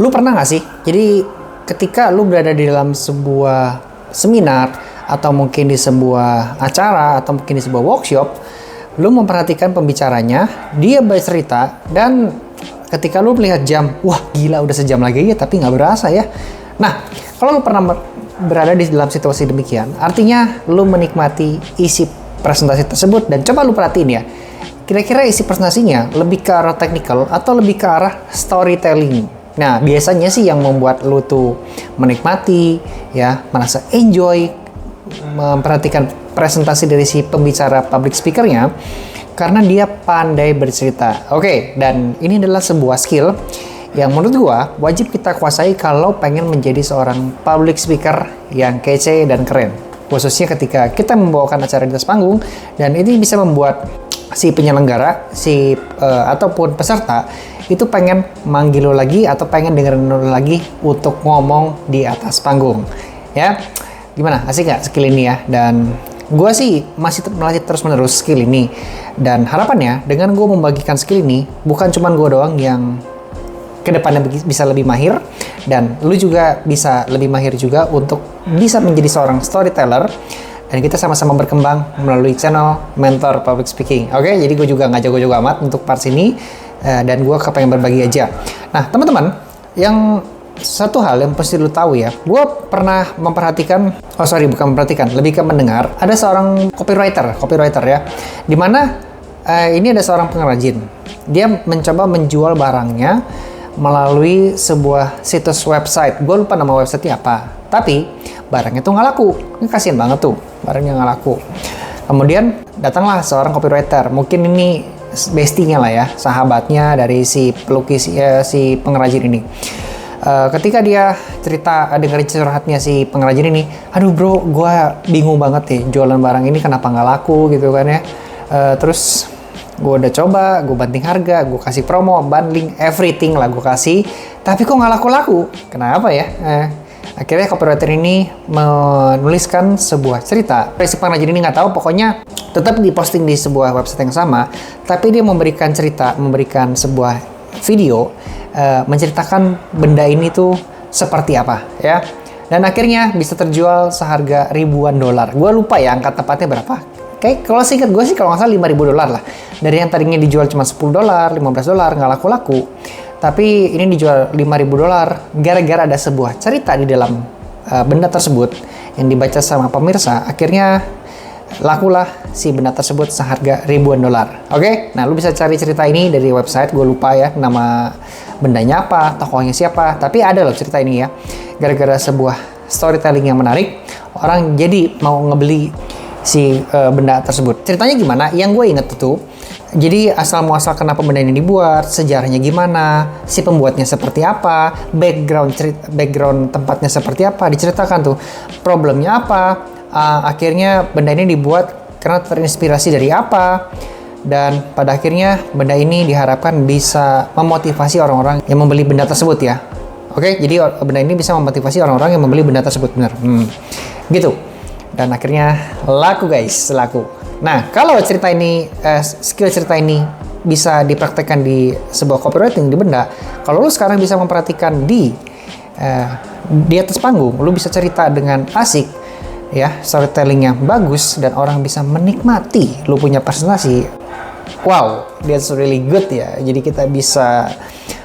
Lu pernah nggak sih? Jadi ketika lu berada di dalam sebuah seminar atau mungkin di sebuah acara atau mungkin di sebuah workshop, lu memperhatikan pembicaranya, dia bercerita, dan ketika lu melihat jam, wah gila udah sejam lagi ya, tapi nggak berasa ya. Nah, kalau lu pernah berada di dalam situasi demikian, artinya lu menikmati isi presentasi tersebut. Dan coba lu perhatiin ya, kira-kira isi presentasinya lebih ke arah technical atau lebih ke arah storytelling. Nah, biasanya sih yang membuat lu tuh menikmati, ya, merasa enjoy, memperhatikan presentasi dari si pembicara public speaker-nya, karena dia pandai bercerita. Oke, dan ini adalah sebuah skill yang menurut gua wajib kita kuasai kalau pengen menjadi seorang public speaker yang kece dan keren. Khususnya ketika kita membawakan acara di atas panggung, dan ini bisa membuat si penyelenggara, ataupun peserta itu pengen manggil lo lagi atau pengen dengerin lo lagi untuk ngomong di atas panggung. Ya, gimana? Asik nggak skill ini ya? Dan gue sih masih melatih terus-menerus skill ini. Dan harapannya dengan gue membagikan skill ini, bukan cuma gue doang yang kedepannya bisa lebih mahir, dan lu juga bisa lebih mahir juga untuk bisa menjadi seorang storyteller, dan kita sama-sama berkembang melalui channel Mentor Public Speaking. Oke, jadi gue juga nggak jago-jago amat untuk parts ini, dan gue kepengen berbagi aja. Nah, teman-teman, yang satu hal yang pasti lu tahu ya, gue pernah memperhatikan, bukan memperhatikan, lebih ke mendengar, ada seorang copywriter ya, dimana ini ada seorang pengrajin. Dia mencoba menjual barangnya melalui sebuah situs website. Gue lupa nama websitenya apa, tapi barangnya tuh nggak laku. Ini kasihan banget tuh, barangnya nggak laku. Kemudian datanglah seorang copywriter, mungkin ini bestinya lah ya, sahabatnya dari si pelukis, si pengrajin ini. Ketika dia cerita, dengerin curhatnya si pengrajin ini, aduh bro, gue bingung banget nih jualan barang ini kenapa nggak laku gitu kan ya. Terus gue udah coba, gue banting harga, gue kasih promo, bundling, everything lah gue kasih, tapi kok nggak laku-laku. Kenapa ya? Akhirnya copywriter ini menuliskan sebuah cerita. Si pengrajin ini nggak tahu, pokoknya tetap diposting di sebuah website yang sama, tapi dia memberikan cerita, memberikan sebuah video, menceritakan benda ini tuh seperti apa ya. Dan akhirnya bisa terjual seharga ribuan dolar. Gue lupa ya angka tepatnya berapa. Kayak kalau seingat gue sih kalau nggak salah $5.000 lah. Dari yang tadinya dijual cuma $10, $15, nggak laku-laku. Tapi ini dijual $5.000 gara-gara ada sebuah cerita di dalam benda tersebut yang dibaca sama pemirsa. Akhirnya lakulah si benda tersebut seharga ribuan dolar. Oke? Nah, lu bisa cari cerita ini dari website. Gue lupa ya nama bendanya apa, tokohnya siapa. Tapi ada loh cerita ini ya. Gara-gara sebuah storytelling yang menarik, orang jadi mau ngebeli si benda tersebut. Ceritanya gimana? Yang gue inget tuh, jadi asal muasal kenapa benda ini dibuat, sejarahnya gimana, si pembuatnya seperti apa, background tempatnya seperti apa, diceritakan tuh. Problemnya apa, akhirnya benda ini dibuat karena terinspirasi dari apa, dan pada akhirnya benda ini diharapkan bisa memotivasi orang-orang yang membeli benda tersebut ya. Oke, jadi benda ini bisa memotivasi orang-orang yang membeli benda tersebut, benar. Gitu. Dan akhirnya laku guys, laku. Nah, kalau cerita ini, skill cerita ini bisa dipraktekkan di sebuah copywriting di benda, kalau lu sekarang bisa memperhatikan di atas panggung, lu bisa cerita dengan asik, ya, storytellingnya bagus, dan orang bisa menikmati lu punya presentasi. Wow, that's really good ya. Jadi kita bisa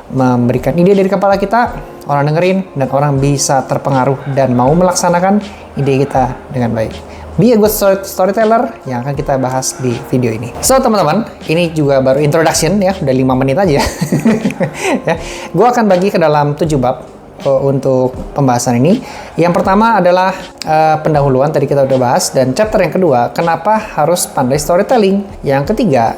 memberikan ide dari kepala kita, orang dengerin, dan orang bisa terpengaruh dan mau melaksanakan ide kita dengan baik. Be a good storyteller yang akan kita bahas di video ini. So teman-teman, ini juga baru introduction ya, udah 5 menit aja. Ya, gue akan bagi ke dalam 7 bab untuk pembahasan ini. Yang pertama adalah pendahuluan, tadi kita udah bahas, dan chapter yang kedua, kenapa harus pandai storytelling. Yang ketiga,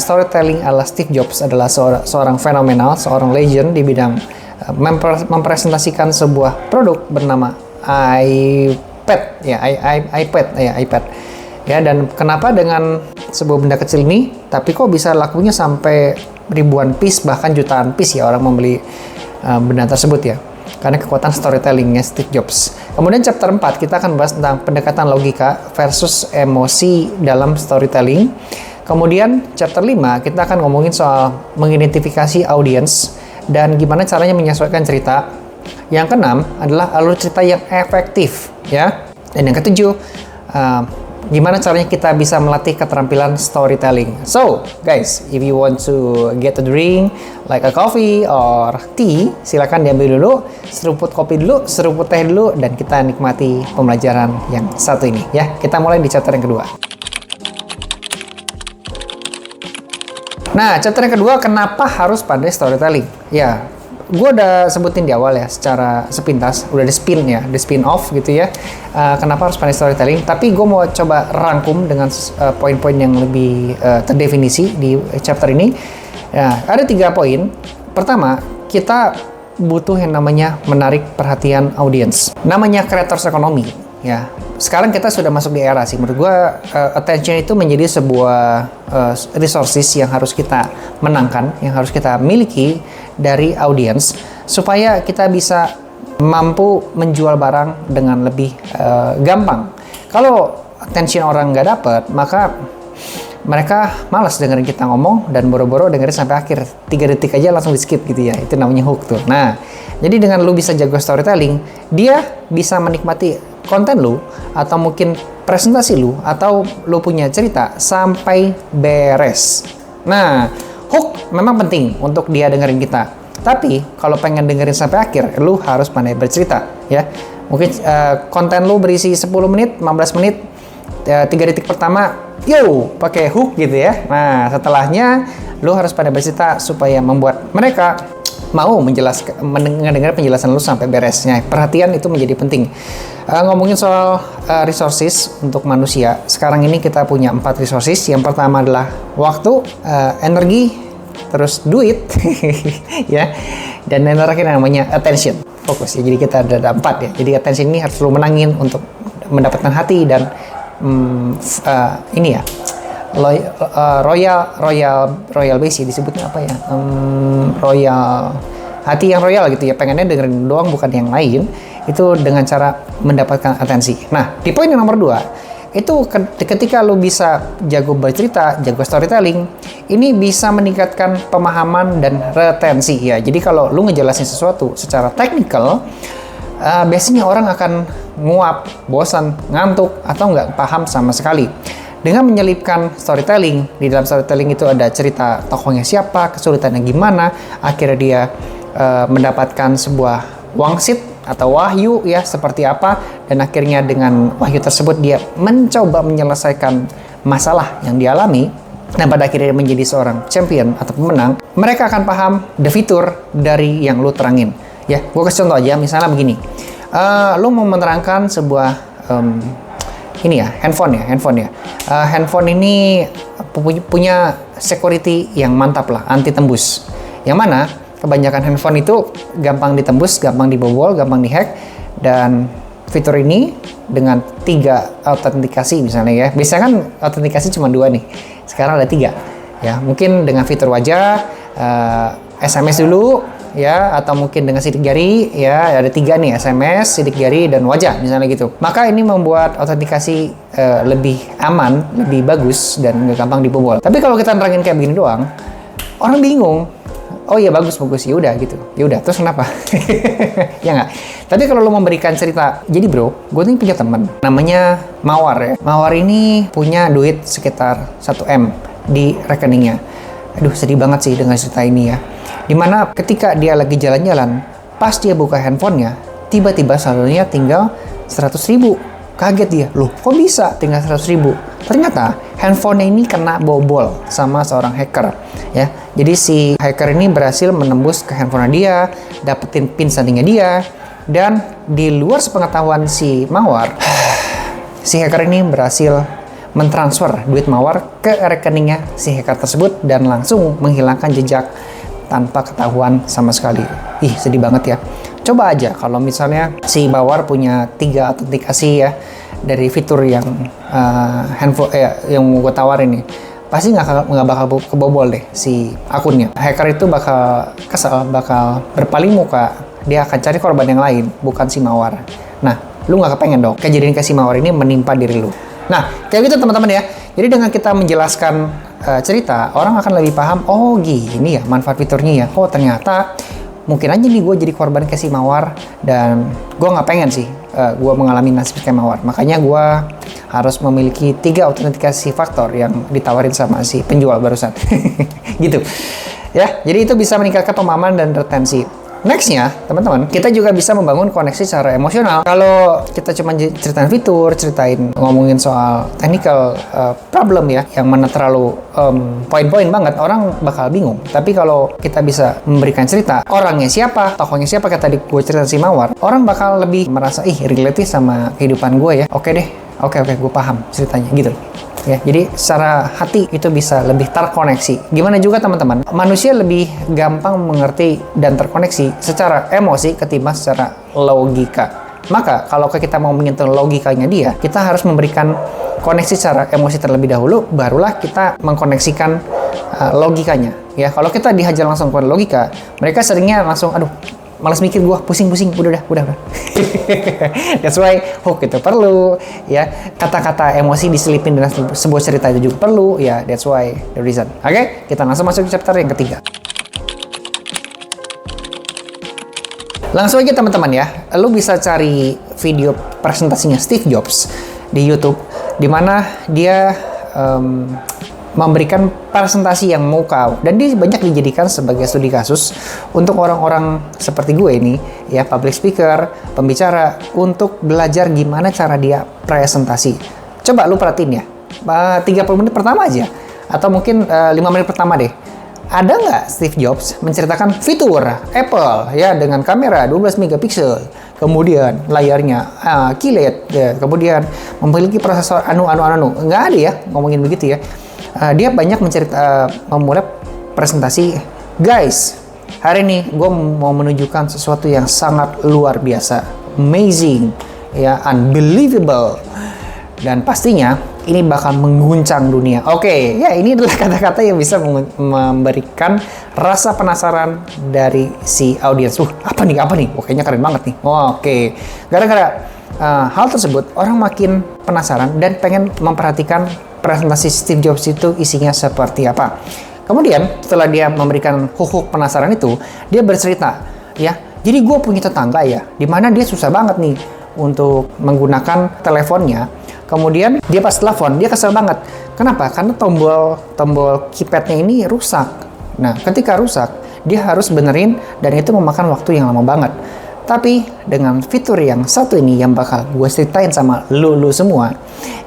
storytelling ala Steve Jobs adalah seorang fenomenal, seorang legend di bidang mempresentasikan sebuah produk bernama iPad ya. Dan kenapa dengan sebuah benda kecil ini tapi kok bisa lakunya sampai ribuan piece, bahkan jutaan piece ya orang membeli benda tersebut ya, karena kekuatan storytellingnya Steve Jobs. Kemudian chapter 4 kita akan bahas tentang pendekatan logika versus emosi dalam storytelling. Kemudian chapter 5 kita akan ngomongin soal mengidentifikasi audience dan gimana caranya menyesuaikan cerita. Yang keenam adalah alur cerita yang efektif, ya. Dan yang ketujuh, gimana caranya kita bisa melatih keterampilan storytelling. So, guys, if you want to get a drink like a coffee or tea, silakan diambil dulu, seruput kopi dulu, seruput teh dulu, dan kita nikmati pembelajaran yang satu ini, ya. Kita mulai di chapter yang kedua. Nah, chapter yang kedua, kenapa harus pandai storytelling? Ya, gue udah sebutin di awal ya, secara sepintas, udah di spin off gitu ya. Kenapa harus pandai storytelling? Tapi gue mau coba rangkum dengan poin-poin yang lebih terdefinisi di chapter ini. Nah, ada 3 poin. Pertama, kita butuh yang namanya menarik perhatian audiens. Namanya creators economy. Ya, sekarang kita sudah masuk di era sih. Menurut gue, attention itu menjadi sebuah resources yang harus kita menangkan, yang harus kita miliki dari audiens, supaya kita bisa mampu menjual barang dengan lebih gampang. Kalau attention orang nggak dapet, maka mereka malas dengerin kita ngomong dan boro-boro dengerin sampai akhir. 3 detik aja langsung di skip gitu ya. Itu namanya hook tuh. Nah, jadi dengan lu bisa jago storytelling, dia bisa menikmati konten lu, atau mungkin presentasi lu, atau lu punya cerita sampai beres. Nah, hook memang penting untuk dia dengerin kita. Tapi kalau pengen dengerin sampai akhir, lu harus pandai bercerita, ya. Mungkin konten lu berisi 10 menit, 15 menit, 3 detik pertama, pakai hook gitu ya. Nah, setelahnya lu harus pandai bercerita supaya membuat mereka mau mendengar penjelasan lu sampai beresnya. Perhatian itu menjadi penting. Ngomongin soal resources untuk manusia, sekarang ini kita punya 4 resources. Yang pertama adalah waktu, energi, terus duit, ya, dan yang terakhir namanya attention, fokus ya. Jadi kita ada 4 ya. Jadi attention ini harus lu menangin untuk mendapatkan hati dan ini ya, royal base ya, disebutnya apa ya, royal, hati yang royal gitu ya, pengennya dengerin doang bukan yang lain, itu dengan cara mendapatkan atensi. Nah, di poin yang nomor 2 itu ketika lu bisa jago bercerita, jago storytelling, ini bisa meningkatkan pemahaman dan retensi ya. Jadi kalau lu ngejelasin sesuatu secara teknikal, biasanya orang akan nguap, bosan, ngantuk, atau nggak paham sama sekali. Dengan menyelipkan storytelling, di dalam storytelling itu ada cerita tokohnya siapa, kesulitannya gimana, akhirnya dia mendapatkan sebuah wangsit atau wahyu ya seperti apa, dan akhirnya dengan wahyu tersebut dia mencoba menyelesaikan masalah yang dialami, dan pada akhirnya menjadi seorang champion atau pemenang. Mereka akan paham the fitur dari yang lu terangin. Ya, gue kasih contoh aja, misalnya begini, lu mau menerangkan sebuah ini ya, handphone ya. Handphone ini punya security yang mantap lah, anti tembus. Yang mana kebanyakan handphone itu gampang ditembus, gampang dibobol, gampang dihack, dan fitur ini dengan 3 autentikasi misalnya ya. Biasanya kan autentikasi cuma 2 nih, sekarang ada 3 ya. Mungkin dengan fitur wajah, SMS dulu ya, atau mungkin dengan sidik jari ya, ada 3 nih, SMS, sidik jari, dan wajah misalnya gitu. Maka ini membuat autentikasi lebih aman, lebih bagus, dan nggak gampang dibobol. Tapi kalau kita nerangin kayak begini doang, orang bingung. Oh iya, bagus, ya udah gitu. Ya udah, terus kenapa? Ya nggak? Tapi kalau lo memberikan cerita, jadi bro, gue nih punya teman namanya Mawar ya. Mawar ini punya duit sekitar 1M di rekeningnya. Aduh, sedih banget sih dengan cerita ini ya. Dimana ketika dia lagi jalan-jalan, pas dia buka handphonenya, tiba-tiba saldonya tinggal 100.000. Kaget dia, loh kok bisa tinggal 100.000? Ternyata handphonenya ini kena bobol sama seorang hacker ya. Jadi si hacker ini berhasil menembus ke handphone dia, dapetin pin sandingnya dia, dan di luar sepengetahuan si Mawar, si hacker ini berhasil mentransfer duit Mawar ke rekeningnya si hacker tersebut dan langsung menghilangkan jejak tanpa ketahuan sama sekali. Ih, sedih banget ya. Coba aja kalau misalnya si Mawar punya 3 autentikasi ya dari fitur yang handphone yang gue tawarin nih, pasti nggak bakal kebobol deh si akunnya. Hacker itu bakal kesel, bakal berpaling muka, dia akan cari korban yang lain, bukan si Mawar. Nah, lu nggak kepengen dong kejadian ke si Mawar ini menimpa diri lu. Nah, kayak gitu teman-teman ya. Jadi dengan kita menjelaskan cerita, orang akan lebih paham, oh gini ya manfaat fiturnya ya, oh ternyata mungkin aja nih gue jadi korban kayak si Mawar, dan gue nggak pengen sih gue mengalami nasib kayak Mawar. Makanya gue harus memiliki 3 autentikasi faktor yang ditawarin sama si penjual barusan. Gitu ya, jadi itu bisa meningkatkan pemahaman dan retensi. Nextnya, teman-teman, kita juga bisa membangun koneksi secara emosional. Kalau kita cuma ceritain fitur, ceritain ngomongin soal technical problem ya, yang mana terlalu poin-poin banget, orang bakal bingung. Tapi kalau kita bisa memberikan cerita, orangnya siapa, tokohnya siapa, kayak tadi gue cerita si Mawar, orang bakal lebih merasa, relate sama kehidupan gue ya. Oke deh, oke, gue paham ceritanya, gitu. Ya, jadi secara hati itu bisa lebih terkoneksi. Gimana juga teman-teman, manusia lebih gampang mengerti dan terkoneksi secara emosi ketimbang secara logika. Maka kalau kita mau menyentuh logikanya dia, kita harus memberikan koneksi secara emosi terlebih dahulu, barulah kita mengkoneksikan logikanya. Ya, kalau kita dihajar langsung ke logika, mereka seringnya langsung, aduh, malas mikir gua, pusing, udah. That's why hook itu perlu, ya. Kata-kata emosi diselipin dengan sebuah cerita itu juga perlu, ya. That's why the reason. Oke, kita langsung masuk ke chapter yang ketiga. Langsung aja teman-teman ya, lu bisa cari video presentasinya Steve Jobs di YouTube, di mana dia memberikan presentasi yang memukau, dan dia banyak dijadikan sebagai studi kasus untuk orang-orang seperti gue ini ya, public speaker, pembicara, untuk belajar gimana cara dia presentasi. Coba lu perhatiin ya, 30 menit pertama aja, atau mungkin 5 menit pertama deh, ada nggak Steve Jobs menceritakan fitur Apple ya dengan kamera 12 megapiksel, kemudian layarnya QLED, ya, kemudian memiliki prosesor nggak ada ya ngomongin begitu ya. Dia banyak memulai presentasi, guys, hari ini gue mau menunjukkan sesuatu yang sangat luar biasa, amazing, ya, unbelievable, dan pastinya ini bakal mengguncang dunia. Oke, ya, ini adalah kata-kata yang bisa memberikan rasa penasaran dari si audiens. Apa nih? Kayaknya keren banget nih. Oke, gara-gara hal tersebut, orang makin penasaran dan pengen memperhatikan presentasi Steve Jobs itu isinya seperti apa. Kemudian setelah dia memberikan hook penasaran itu, dia bercerita, ya, jadi gue punya tetangga ya, dimana dia susah banget nih untuk menggunakan teleponnya. Kemudian dia pas telepon, dia kesel banget. Kenapa? Karena tombol keypadnya ini rusak. Nah, ketika rusak, dia harus benerin, dan itu memakan waktu yang lama banget. Tapi dengan fitur yang satu ini yang bakal gue ceritain sama lu semua,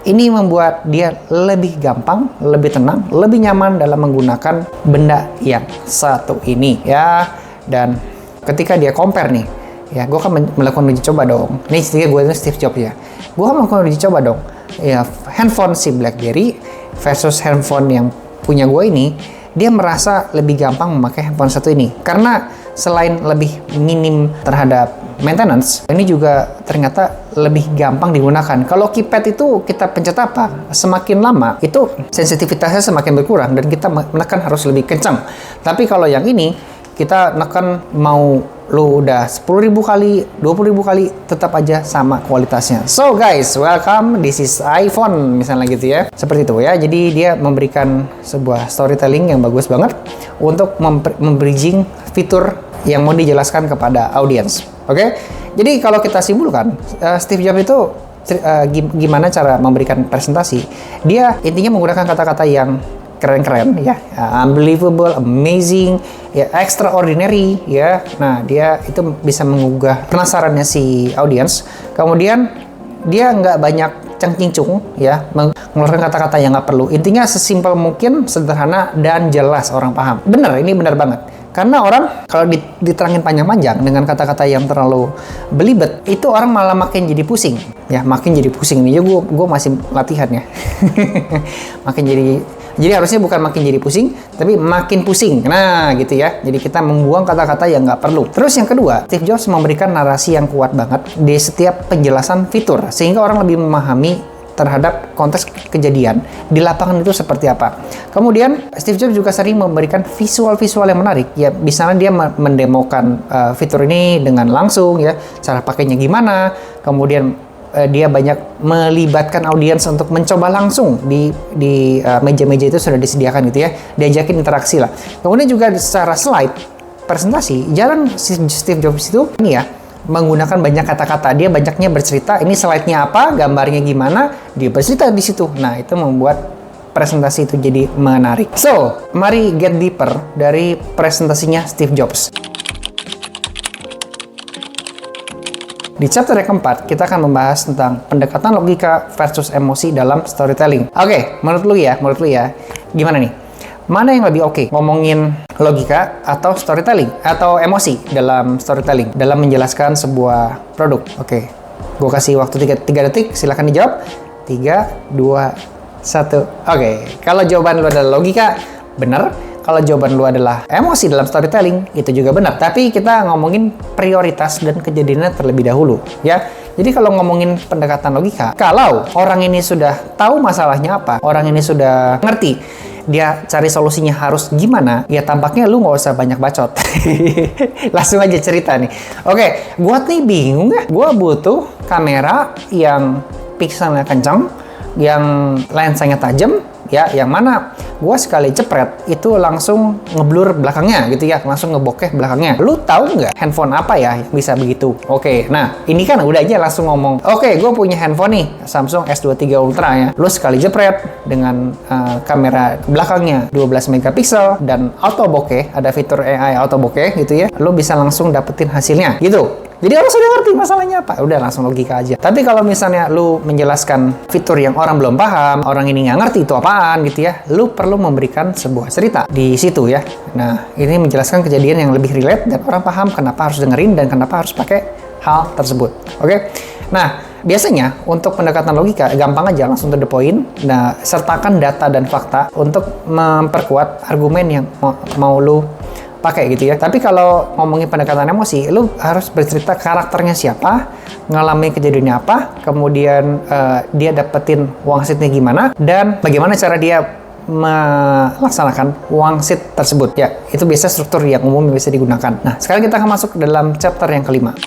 ini membuat dia lebih gampang, lebih tenang, lebih nyaman dalam menggunakan benda yang satu ini ya. Dan ketika dia compare nih, ya, gue akan melakukan uji coba dong. Ini gue Steve Jobs ya. Gue akan melakukan uji coba dong. Ya, handphone si BlackBerry versus handphone yang punya gue ini, dia merasa lebih gampang memakai handphone satu ini karena selain lebih minim terhadap maintenance, ini juga ternyata lebih gampang digunakan. Kalau keypad itu kita pencet apa, semakin lama itu sensitivitasnya semakin berkurang dan kita menekan harus lebih kencang. Tapi kalau yang ini kita nekan mau lu udah 10.000 kali, 20.000 kali, tetap aja sama kualitasnya. So guys, welcome, this is iPhone misalnya gitu ya. Seperti itu ya. Jadi dia memberikan sebuah storytelling yang bagus banget untuk membridging fitur yang mau dijelaskan kepada audiens. Oke? Jadi kalau kita simpulkan, Steve Jobs itu gimana cara memberikan presentasi? Dia intinya menggunakan kata-kata yang keren-keren ya, unbelievable, amazing, ya, extraordinary ya. Nah, dia itu bisa menggugah penasarannya si audiens. Kemudian dia nggak banyak cengcincung ya, mengeluarkan kata-kata yang nggak perlu. Intinya sesimpel mungkin, sederhana dan jelas, orang paham. Bener, ini bener banget. Karena orang kalau diterangin panjang-panjang dengan kata-kata yang terlalu belibet, itu orang malah makin jadi pusing. Ya, makin jadi pusing. Ini juga gue masih latihan ya. Makin jadi harusnya bukan makin jadi pusing, tapi makin pusing. Nah, gitu ya. Jadi kita membuang kata-kata yang nggak perlu. Terus yang kedua, Steve Jobs memberikan narasi yang kuat banget di setiap penjelasan fitur, sehingga orang lebih memahami terhadap konteks kejadian di lapangan itu seperti apa. Kemudian Steve Jobs juga sering memberikan visual-visual yang menarik. Ya, misalnya dia mendemokan fitur ini dengan langsung ya, cara pakainya gimana, kemudian dia banyak melibatkan audiens untuk mencoba langsung di meja-meja itu sudah disediakan gitu ya, diajakin interaksi lah. Kemudian juga secara slide presentasi, jarang Steve Jobs itu ini ya menggunakan banyak kata-kata. Dia banyaknya bercerita, ini slide-nya apa, gambarnya gimana, dia bercerita di situ. Nah, itu membuat presentasi itu jadi menarik. So, mari get deeper dari presentasinya Steve Jobs. Di chapter yang keempat, kita akan membahas tentang pendekatan logika versus emosi dalam storytelling. Oke, menurut lu ya, gimana nih? Mana yang lebih oke? Ngomongin logika atau storytelling? Atau emosi dalam storytelling? Dalam menjelaskan sebuah produk? Oke, gue kasih waktu 3 detik, silahkan dijawab. 3, 2, 1. Oke, kalau jawaban lu adalah logika, benar. Kalau jawaban lu adalah emosi dalam storytelling, itu juga benar. Tapi kita ngomongin prioritas dan kejadiannya terlebih dahulu, ya. Jadi kalau ngomongin pendekatan logika, kalau orang ini sudah tahu masalahnya apa, orang ini sudah ngerti, dia cari solusinya harus gimana, ya tampaknya lu nggak usah banyak bacot. Langsung aja cerita nih. Oke, gua nih bingung ya. Gua butuh kamera yang pikselnya kencang, yang lensanya tajam, ya, yang mana gua sekali cepret itu langsung ngeblur belakangnya gitu ya, langsung ngebokeh belakangnya. Lu tahu nggak handphone apa ya yang bisa begitu? Oke, nah ini kan udah aja langsung ngomong, oke, gue punya handphone nih Samsung S23 Ultra ya. Lu sekali jepret dengan kamera belakangnya 12 megapiksel dan auto bokeh, ada fitur AI auto bokeh gitu ya. Lu bisa langsung dapetin hasilnya gitu. Jadi orang sudah ngerti masalahnya apa, udah langsung logika aja. Tapi kalau misalnya lu menjelaskan fitur yang orang belum paham, orang ini nggak ngerti itu apaan gitu ya, lu perlu memberikan sebuah cerita di situ ya. Nah, ini menjelaskan kejadian yang lebih relate dan orang paham kenapa harus dengerin dan kenapa harus pakai hal tersebut. Oke? Nah, biasanya untuk pendekatan logika gampang aja, langsung to the point. Nah, sertakan data dan fakta untuk memperkuat argumen yang mau lu pakai gitu ya. Tapi kalau ngomongin pendekatan emosi, lu harus bercerita karakternya siapa, ngalamin kejadiannya apa, kemudian dia dapetin wangsitnya gimana, dan bagaimana cara dia melaksanakan wangsit tersebut ya. Itu biasa struktur yang umum yang bisa digunakan. Nah, sekarang kita akan masuk ke dalam chapter yang kelima.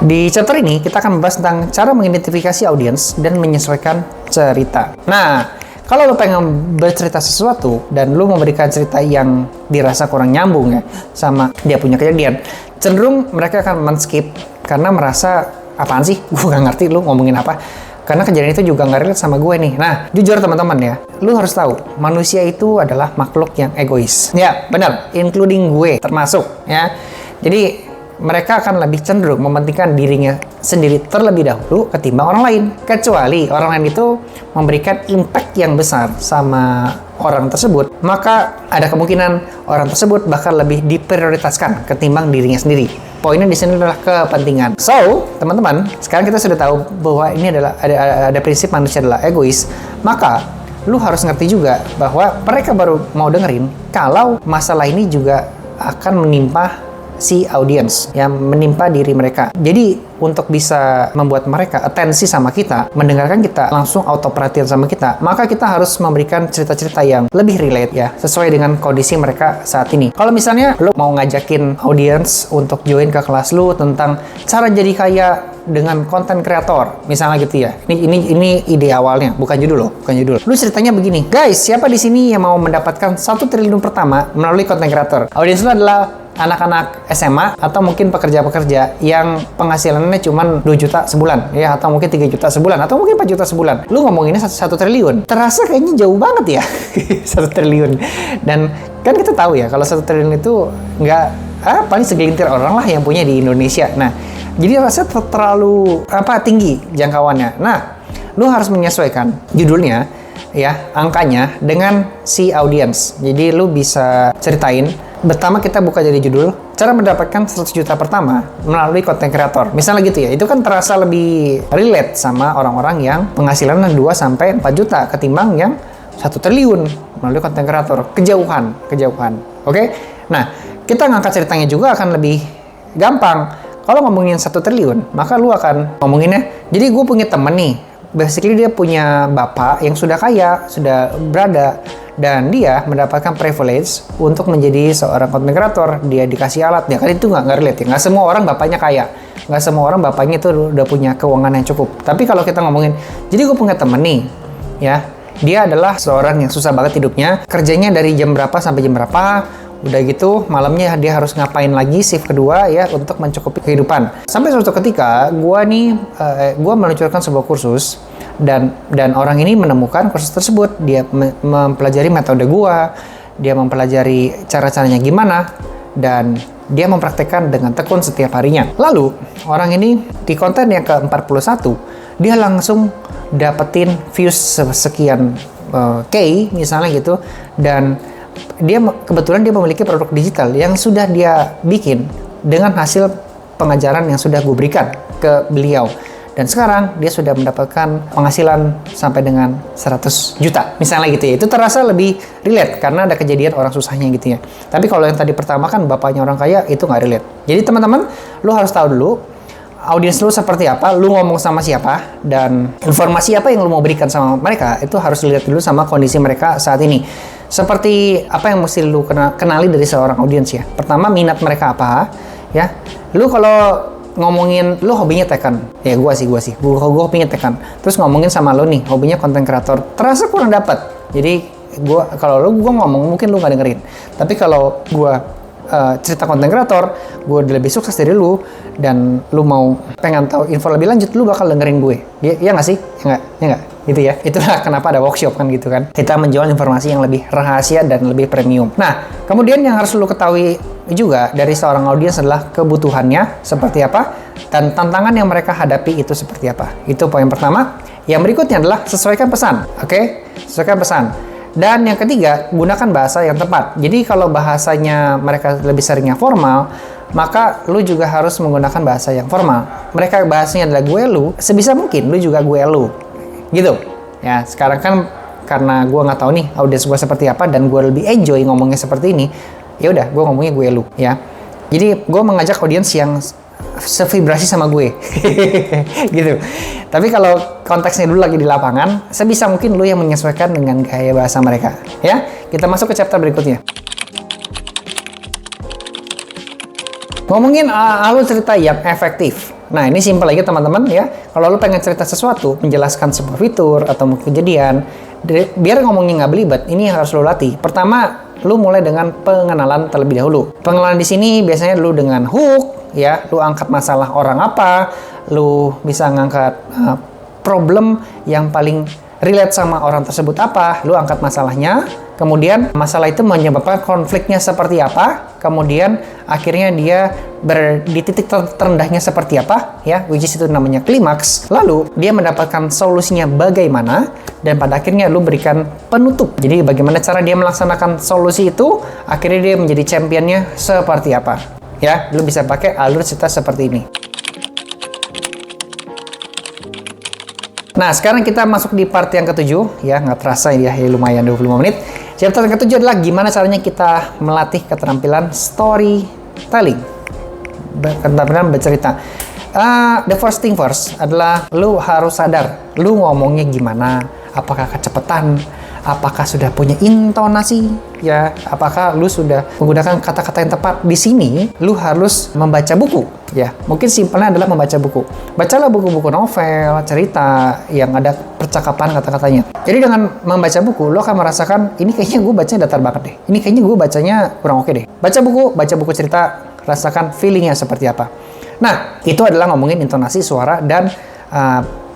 Di chapter ini kita akan membahas tentang cara mengidentifikasi audiens dan menyesuaikan cerita. Nah, kalau lo pengen bercerita sesuatu dan lo memberikan cerita yang dirasa kurang nyambung ya sama dia punya kejadian, cenderung mereka akan men-skip karena merasa apaan sih, gue gak ngerti lo ngomongin apa, karena kejadian itu juga gak relate sama gue nih. Nah, jujur teman-teman ya, lo harus tahu manusia itu adalah makhluk yang egois. Ya, benar, including gue termasuk ya. Jadi mereka akan lebih cenderung mementingkan dirinya sendiri terlebih dahulu ketimbang orang lain. Kecuali orang lain itu memberikan impact yang besar sama orang tersebut, maka ada kemungkinan orang tersebut bakal lebih diprioritaskan ketimbang dirinya sendiri. Poinnya di sini adalah kepentingan. So, teman-teman, sekarang kita sudah tahu bahwa ini adalah ada prinsip manusia adalah egois. Maka lu harus ngerti juga bahwa mereka baru mau dengerin kalau masalah ini juga akan menimpa si audiens yang menimpa diri mereka. Jadi untuk bisa membuat mereka atensi sama kita, mendengarkan kita, langsung auto perhatian sama kita, maka kita harus memberikan cerita-cerita yang lebih relate ya, sesuai dengan kondisi mereka saat ini. Kalau misalnya lu mau ngajakin audiens untuk join ke kelas lu tentang cara jadi kaya dengan konten kreator, misalnya gitu ya. Ini ide awalnya, bukan judul loh, bukan judul. Lu ceritanya begini, guys, siapa di sini yang mau mendapatkan 1 triliun pertama melalui konten kreator? Audiens lu adalah anak-anak SMA atau mungkin pekerja-pekerja yang penghasilannya cuma 2 juta sebulan ya, atau mungkin 3 juta sebulan, atau mungkin 4 juta sebulan. Lu ngomonginnya 1 triliun. Terasa kayaknya jauh banget ya. 1 triliun. Dan kan kita tahu ya kalau 1 triliun itu nggak paling segelintir orang lah yang punya di Indonesia. Nah, jadi rasanya terlalu tinggi jangkauannya. Nah, lu harus menyesuaikan judulnya ya, angkanya dengan si audiens. Jadi lu bisa ceritain, pertama kita buka jadi judul, cara mendapatkan 100 juta pertama melalui konten kreator. Misalnya gitu ya, itu kan terasa lebih relate sama orang-orang yang penghasilan 2-4 juta ketimbang yang 1 triliun melalui konten kreator. Kejauhan. Oke? Nah, kita ngangkat ceritanya juga akan lebih gampang. Kalau ngomongin 1 triliun, maka lu akan ngomonginnya, jadi gue punya temen nih, basically dia punya bapak yang sudah kaya, sudah berada, dan dia mendapatkan privilege untuk menjadi seorang content creator. Dia dikasih alat, ya kan itu nggak relate ya. Nggak semua orang bapaknya kaya, nggak semua orang bapaknya itu udah punya keuangan yang cukup. Tapi kalau kita ngomongin, jadi gue punya temen nih, ya, dia adalah seorang yang susah banget hidupnya, kerjanya dari jam berapa sampai jam berapa, udah gitu malamnya dia harus ngapain lagi shift kedua ya untuk mencukupi kehidupan. Sampai suatu ketika gue meluncurkan sebuah kursus. Dan orang ini menemukan kursus tersebut, dia mempelajari metode gua, dia mempelajari cara-caranya gimana, dan dia mempraktekkan dengan tekun setiap harinya. Lalu, orang ini di konten yang ke-41, dia langsung dapetin views sekian K, misalnya gitu, dan kebetulan dia memiliki produk digital yang sudah dia bikin dengan hasil pengajaran yang sudah gue berikan ke beliau. Dan sekarang dia sudah mendapatkan penghasilan sampai dengan 100 juta. Misalnya gitu ya. Itu terasa lebih relate karena ada kejadian orang susahnya gitu ya. Tapi kalau yang tadi pertama kan bapaknya orang kaya, itu nggak relate. Jadi teman-teman, lu harus tahu dulu audiens lu seperti apa, lu ngomong sama siapa, dan informasi apa yang lu mau berikan sama mereka, itu harus dilihat dulu sama kondisi mereka saat ini. Seperti apa yang mesti lu kenali dari seorang audiens ya. Pertama, minat mereka apa ya. Lu kalau ngomongin lu hobinya tekan, ya gue hobinya tekan, terus ngomongin sama lu nih hobinya konten kreator, terasa kurang dapat. Jadi kalau gue ngomong mungkin lu nggak dengerin, tapi kalau gue cerita konten kreator, gue lebih sukses dari lu, dan lu mau pengen tahu info lebih lanjut, lu bakal dengerin gue. Ya nggak sih? Ya nggak? Gitu ya. Itulah kenapa ada workshop kan gitu kan. Kita menjual informasi yang lebih rahasia dan lebih premium. Nah, kemudian yang harus lu ketahui juga dari seorang audiens adalah kebutuhannya seperti apa dan tantangan yang mereka hadapi itu seperti apa. Itu poin pertama. Yang berikutnya adalah sesuaikan pesan. Oke? Sesuaikan pesan. Dan yang ketiga, gunakan bahasa yang tepat. Jadi kalau bahasanya mereka lebih seringnya formal, maka lu juga harus menggunakan bahasa yang formal. Mereka bahasanya adalah gue lu, sebisa mungkin lu juga gue lu. Gitu. Ya, sekarang kan karena gue nggak tahu nih audiens gue seperti apa dan gue lebih enjoy ngomongnya seperti ini, ya udah gue ngomongnya gue lu ya. Jadi gue mengajak audiens yang sevibrasi sama gue gitu. Tapi kalau konteksnya dulu lagi di lapangan, sebisa mungkin lu yang menyesuaikan dengan gaya bahasa mereka ya. Kita masuk ke chapter berikutnya. Ngomongin alur cerita yang efektif. Nah, ini simpel aja teman-teman ya. Kalau lu pengen cerita sesuatu, menjelaskan sebuah fitur atau kejadian, biar ngomongnya nggak belibet, ini harus lu latih. Pertama, lu mulai dengan pengenalan terlebih dahulu. Pengenalan di sini biasanya lu dengan hook, ya. Lu angkat masalah orang apa, lu bisa ngangkat problem yang paling relate sama orang tersebut apa, lu angkat masalahnya. Kemudian masalah itu menyebabkan konfliknya seperti apa, kemudian akhirnya dia di titik terendahnya seperti apa, ya, which is itu namanya klimaks. Lalu dia mendapatkan solusinya bagaimana, dan pada akhirnya lu berikan penutup. Jadi bagaimana cara dia melaksanakan solusi itu, akhirnya dia menjadi championnya seperti apa, ya. Lu bisa pakai alur cerita seperti ini. Nah, sekarang kita masuk di part yang ketujuh, ya, nggak terasa ya, lumayan 25 menit. Chapter yang ketujuh adalah gimana caranya kita melatih keterampilan storytelling, keterampilan bercerita. The first thing first adalah lu harus sadar, lu ngomongnya gimana, apakah kecepatan, apakah sudah punya intonasi, ya, apakah lu sudah menggunakan kata-kata yang tepat. Di sini, lu harus membaca buku, ya. Mungkin simpelnya adalah membaca buku. Bacalah buku-buku novel, cerita yang ada percakapan kata-katanya. Jadi dengan membaca buku, lu akan merasakan, ini kayaknya gue bacanya datar banget deh. Ini kayaknya gue bacanya kurang oke deh. Baca buku cerita, rasakan feelingnya seperti apa. Nah, itu adalah ngomongin intonasi suara dan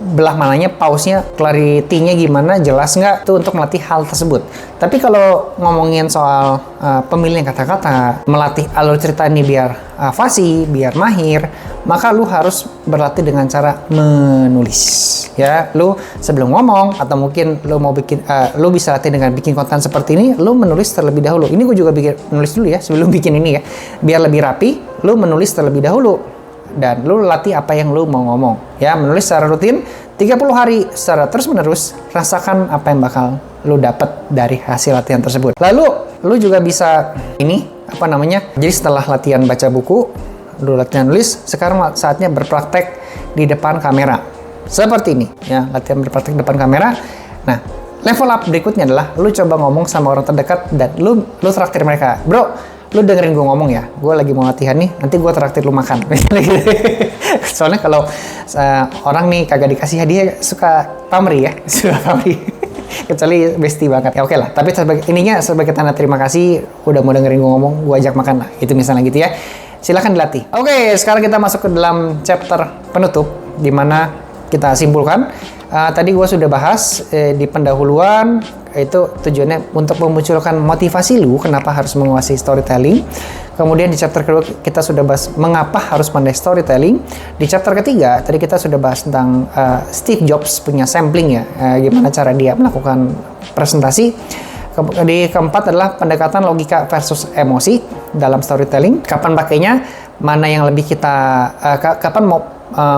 belah mananya, pause-nya, clarity-nya gimana, jelas nggak, itu untuk melatih hal tersebut. Tapi kalau ngomongin soal pemilihan kata-kata, melatih alur cerita ini biar fasih, biar mahir, maka lu harus berlatih dengan cara menulis. Ya, lu sebelum ngomong atau mungkin lu mau bikin, lu bisa latih dengan bikin konten seperti ini, lu menulis terlebih dahulu. Ini gue juga menulis dulu ya sebelum bikin ini ya, biar lebih rapi. Lu menulis terlebih dahulu. Dan lu latih apa yang lu mau ngomong, ya, menulis secara rutin 30 hari secara terus-menerus, rasakan apa yang bakal lu dapat dari hasil latihan tersebut. Lalu lu juga bisa jadi setelah latihan baca buku, lu latihan nulis, sekarang saatnya berpraktek di depan kamera. Seperti ini, ya, latihan berpraktek di depan kamera. Nah, level up berikutnya adalah lu coba ngomong sama orang terdekat dan lu traktir mereka. Bro, lu dengerin gue ngomong ya, gue lagi mau latihan nih, nanti gue traktir lu makan. Soalnya kalau orang nih kagak dikasih hadiah suka pamrih ya, suka pamrih. Kecuali bestie banget. Ya oke lah, tapi sebagai tanda terima kasih udah mau dengerin gue ngomong, gue ajak makan lah. Itu misalnya gitu ya. Silahkan dilatih. Oke, sekarang kita masuk ke dalam chapter penutup, di mana kita simpulkan. Tadi gue sudah bahas di pendahuluan, itu tujuannya untuk memunculkan motivasi lu kenapa harus menguasai storytelling. Kemudian di chapter kedua kita sudah bahas mengapa harus pandai storytelling. Di chapter ketiga tadi kita sudah bahas tentang Steve Jobs punya sampling ya, gimana cara dia melakukan presentasi. Di keempat adalah pendekatan logika versus emosi dalam storytelling. Kapan pakainya, mana yang lebih kita, kapan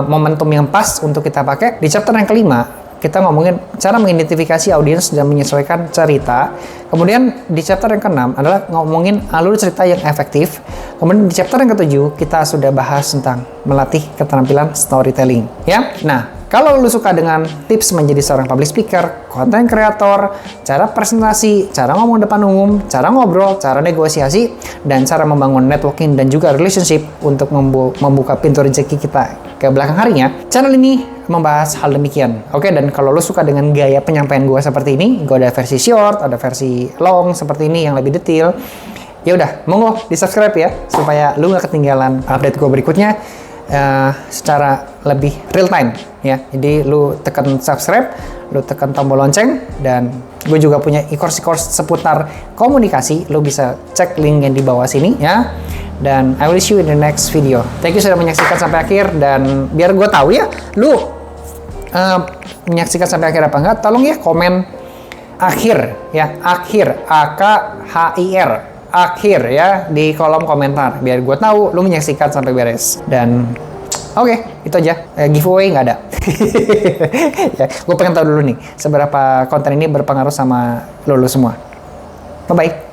momentum yang pas untuk kita pakai. Di chapter yang kelima kita ngomongin cara mengidentifikasi audiens dan menyesuaikan cerita. Kemudian di chapter yang keenam adalah ngomongin alur cerita yang efektif. Kemudian di chapter yang ketujuh kita sudah bahas tentang melatih keterampilan storytelling ya. Nah, kalau lu suka dengan tips menjadi seorang public speaker, content creator, cara presentasi, cara ngomong depan umum, cara ngobrol, cara negosiasi, dan cara membangun networking dan juga relationship untuk membuka pintu rezeki kita ke belakang harinya, channel ini membahas hal demikian. Oke, dan kalau lu suka dengan gaya penyampaian gue seperti ini, gue ada versi short, ada versi long seperti ini yang lebih detail. Ya udah, monggo di-subscribe ya supaya lu gak ketinggalan update gue berikutnya secara lebih real time ya. Jadi lu tekan subscribe, lu tekan tombol lonceng, dan gue juga punya e-course seputar komunikasi. Lu bisa cek link yang di bawah sini ya. Dan I will see you in the next video. Thank you sudah menyaksikan sampai akhir, dan biar gue tahu ya lu menyaksikan sampai akhir apa enggak, tolong ya komen akhir ya, akhir AKHIR akhir ya di kolom komentar biar gue tahu lu menyaksikan sampai beres. Dan oke, itu aja. Giveaway nggak ada. Ya, gue pengen tahu dulu nih seberapa konten ini berpengaruh sama lu semua. Bye bye.